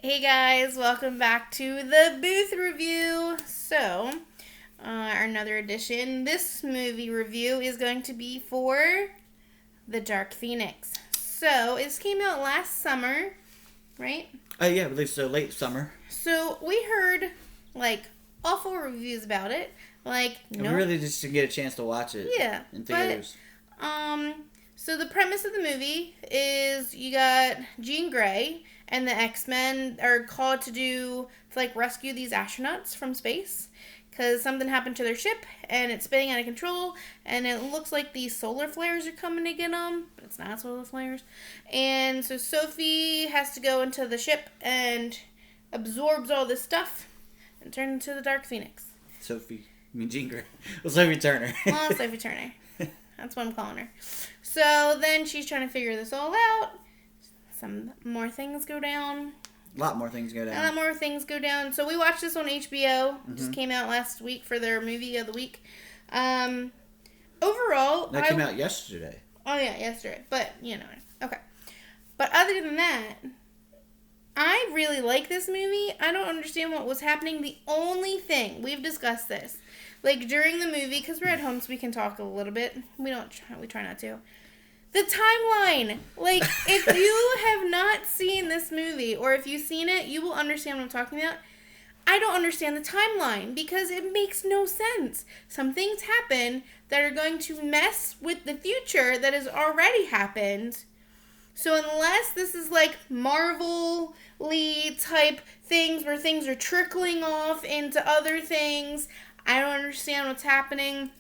Hey guys, welcome back to the Boothe review. Another edition. This movie review is going to be for the Dark Pheonix. So, it came out last summer, right? Yeah, I believe so. Late summer. So, we heard, awful reviews about it. We really just didn't get a chance to watch it. Yeah. In theaters. So the premise of the movie is you got Jean Grey and the X-Men are called to rescue these astronauts from space because something happened to their ship and it's spinning out of control and it looks like these solar flares are coming to get them, but it's not solar flares. And so Sophie has to go into the ship and absorbs all this stuff and turn into the Dark Pheonix. Jean Grey. Well, Sophie Turner. Well, Sophie Turner. That's what I'm calling her. So then she's trying to figure this all out. Some more things go down. A lot more things go down. So we watched this on HBO. Mm-hmm. Just came out last week for their movie of the week. Overall... That came out yesterday. Oh, yeah, yesterday. But, okay. But other than that, I really like this movie. I don't understand what was happening. The only thing, we've discussed this, during the movie, because we're at home so we can talk a little bit. We try not to. The timeline. If you have not seen this movie, or if you've seen it, you will understand what I'm talking about. I don't understand the timeline, because it makes no sense. Some things happen that are going to mess with the future that has already happened. So unless this is Marvel-y type things where things are trickling off into other things, I don't understand what's happening.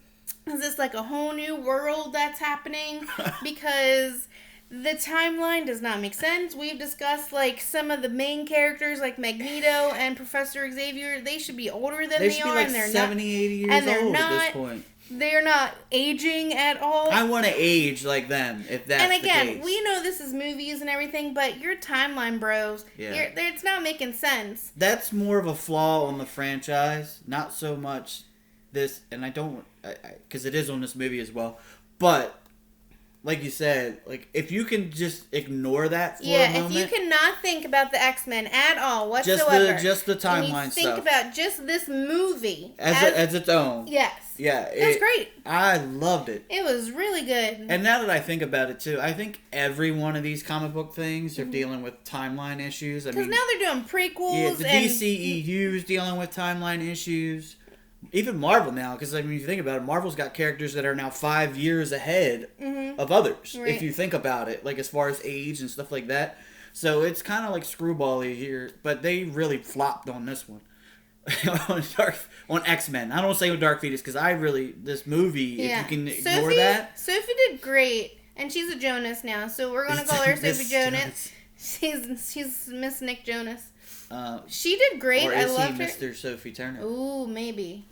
Is this a whole new world that's happening? Because the timeline does not make sense. We've discussed some of the main characters like Magneto and Professor Xavier. They should be older than they are. And they're 70, 80 years old at this point. They're not aging at all. I want to age like them, if that's the case. And again, we know this is movies and everything, but your timeline, bros, it's not making sense. That's more of a flaw on the franchise. Not so much this, and I don't, because it is on this movie as well. But, like you said, if you can just ignore that for a moment. Yeah, if you cannot think about the X-Men at all whatsoever. Just the timeline stuff. Think about just this movie. As its own. Yes. Yeah. It was great. I loved it. It was really good. And now that I think about it, too, I think every one of these comic book things are dealing with timeline issues. Because now they're doing prequels. Yeah, the DCEU is dealing with timeline issues. Even Marvel now, because if you think about it, Marvel's got characters that are now 5 years ahead of others, if you think about it, as far as age and stuff like that. So it's kind of screwball-y here, but they really flopped on this one. on X-Men. I don't say with Dark Pheonix, because this movie, if you can ignore that. Sophie did great, and she's a Jonas now, so we're going to call her Sophie Jonas. She's Miss Nick Jonas. She did great. I loved her. Mr. Sophie Turner. Ooh, maybe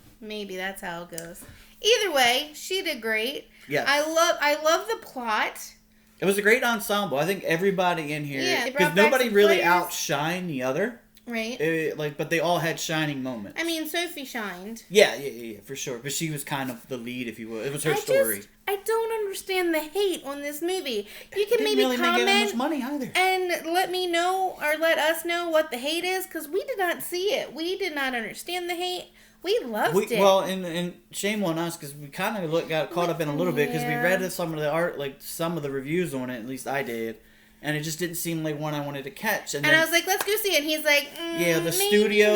that's how it goes. Either way, she did great. Yeah. I love the plot. It was a great ensemble. I think everybody in here, because nobody really outshined the other. Right. But they all had shining moments. I mean, Sophie shined. Yeah, for sure. But she was kind of the lead, if you will. It was her story. I don't understand the hate on this movie. You can maybe really comment make much money either. And let me know or let us know what the hate is, because we did not see it. We did not understand the hate. We loved it. Well, and shame on us, because we kind of got caught up in a little bit, because we read some of the art, some of the reviews on it. At least I did. And it just didn't seem like one I wanted to catch. And I was like, let's go see it. And he's like, the studio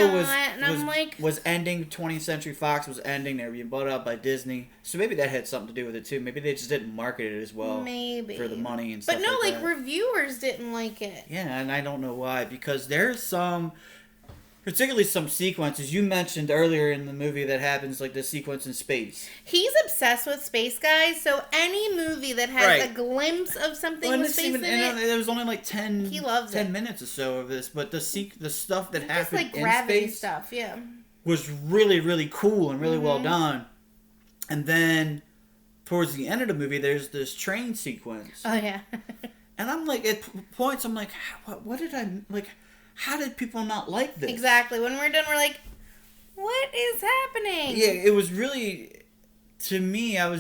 not. was ending. 20th Century Fox was ending. They were being bought out by Disney. So maybe that had something to do with it, too. Maybe they just didn't market it as well. Maybe. For the money and stuff like that. But no, that. reviewers didn't like it. Yeah, and I don't know why. Because there's particularly some sequences you mentioned earlier in the movie that happens, the sequence in space. He's obsessed with space, guys. So any movie that has a glimpse of something with space in it, there was only 10 minutes or so of this, but the stuff that happened in gravity space stuff, was really, really cool and really well done. And then towards the end of the movie, there's this train sequence. Oh yeah. And I'm at points I'm what did I how did people not like this? Exactly. When we're done, we're like, what is happening? Yeah, it was really, to me, I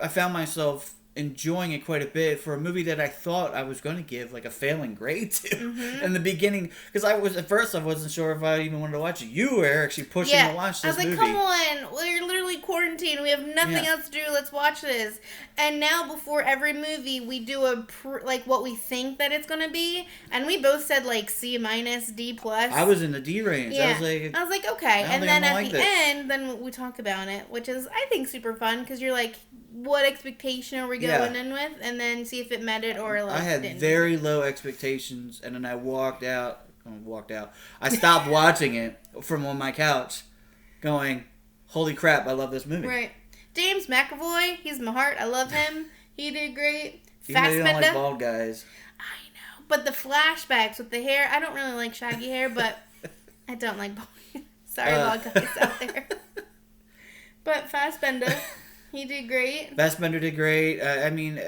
found myself enjoying it quite a bit for a movie that I thought I was going to give like a failing grade to in the beginning, because at first I wasn't sure if I even wanted to watch it. You were actually pushing to watch this movie. I was like, come on, we're literally quarantined. We have nothing else to do. Let's watch this. And now before every movie, we do like what we think that it's going to be, and we both said like C-, D+. I was in the D range. Yeah. I was like, okay. And then at the end, then we talk about it, which is, I think, super fun, because you're like, what expectation are we going in with? And then see if it met it or like. I had very low expectations, and then I walked out. I stopped watching it from on my couch, going, "Holy crap! I love this movie." Right. James McAvoy, he's my heart. I love him. He did great. Even though you don't like bald guys. I know, but the flashbacks with the hair. I don't really like shaggy hair, but I don't like bald. Sorry, bald guys out there. But Fassbender. He did great. Fassbender did great. I mean...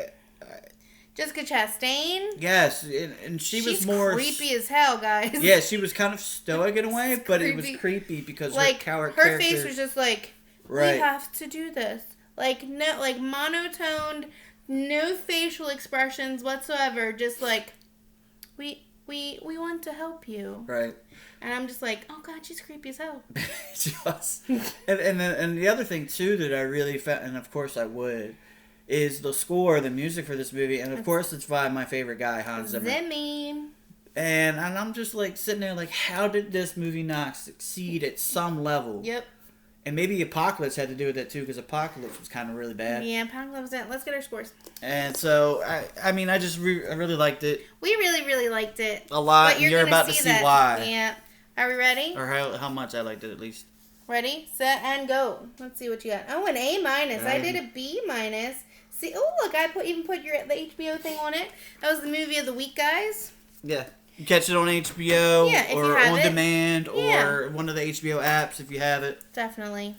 Jessica Chastain? Yes, and she's more... creepy as hell, guys. Yeah, she was kind of stoic in a way, but it was creepy because her face was just like, we have to do this. Like, no, like monotoned, no facial expressions whatsoever. Just like, we want to help you. Right. And I'm just like, oh god, she's creepy as hell. She was. And the other thing too that I really found, and of course I would, is the score, the music for this movie, and of course it's by my favorite guy, Hans Zimmer. And I'm just like sitting there like, how did this movie not succeed at some level? Yep. And maybe Apocalypse had to do with that too, because Apocalypse was kind of really bad. Yeah, Apocalypse. Let's get our scores. And so I mean, I really liked it. We really, really liked it a lot. And you're about to see why. Yeah. Are we ready? Or how much I liked it, at least. Ready, set, and go. Let's see what you got. Oh, an A-. I did a B-. See, oh look, I even put the HBO thing on it. That was the movie of the week, guys. Yeah. You catch it on HBO or on demand or one of the HBO apps if you have it. Definitely.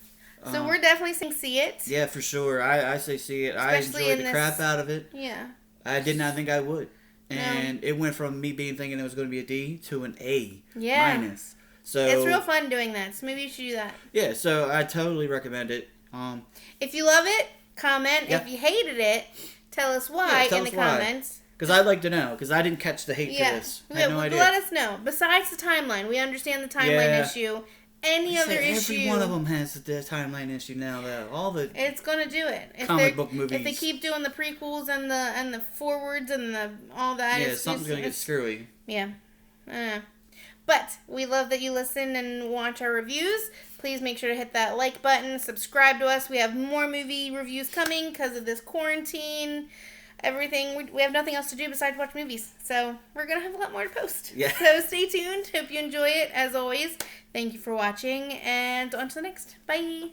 So we're definitely saying see it. Yeah, for sure. I say see it. Especially I enjoyed the crap out of it. Yeah. I did not think I would. And it went from me thinking it was going to be a D to an A minus. So it's real fun doing that. So maybe you should do that. Yeah, so I totally recommend it. If you love it, comment. Yeah. If you hated it, tell us why in the comments. Because I'd like to know, because I didn't catch the hate for this. I had no idea. Let us know. Besides the timeline, we understand the timeline issue. Any other issue? Every one of them has the timeline issue now, though. It's gonna do it. Comic book movies. If they keep doing the prequels and the forwards and all that, something's gonna get screwy. Yeah. But we love that you listen and watch our reviews. Please make sure to hit that like button, subscribe to us. We have more movie reviews coming because of this quarantine. Everything. We have nothing else to do besides watch movies. So we're going to have a lot more to post. Yeah. So stay tuned. Hope you enjoy it. As always, thank you for watching. And on to the next. Bye.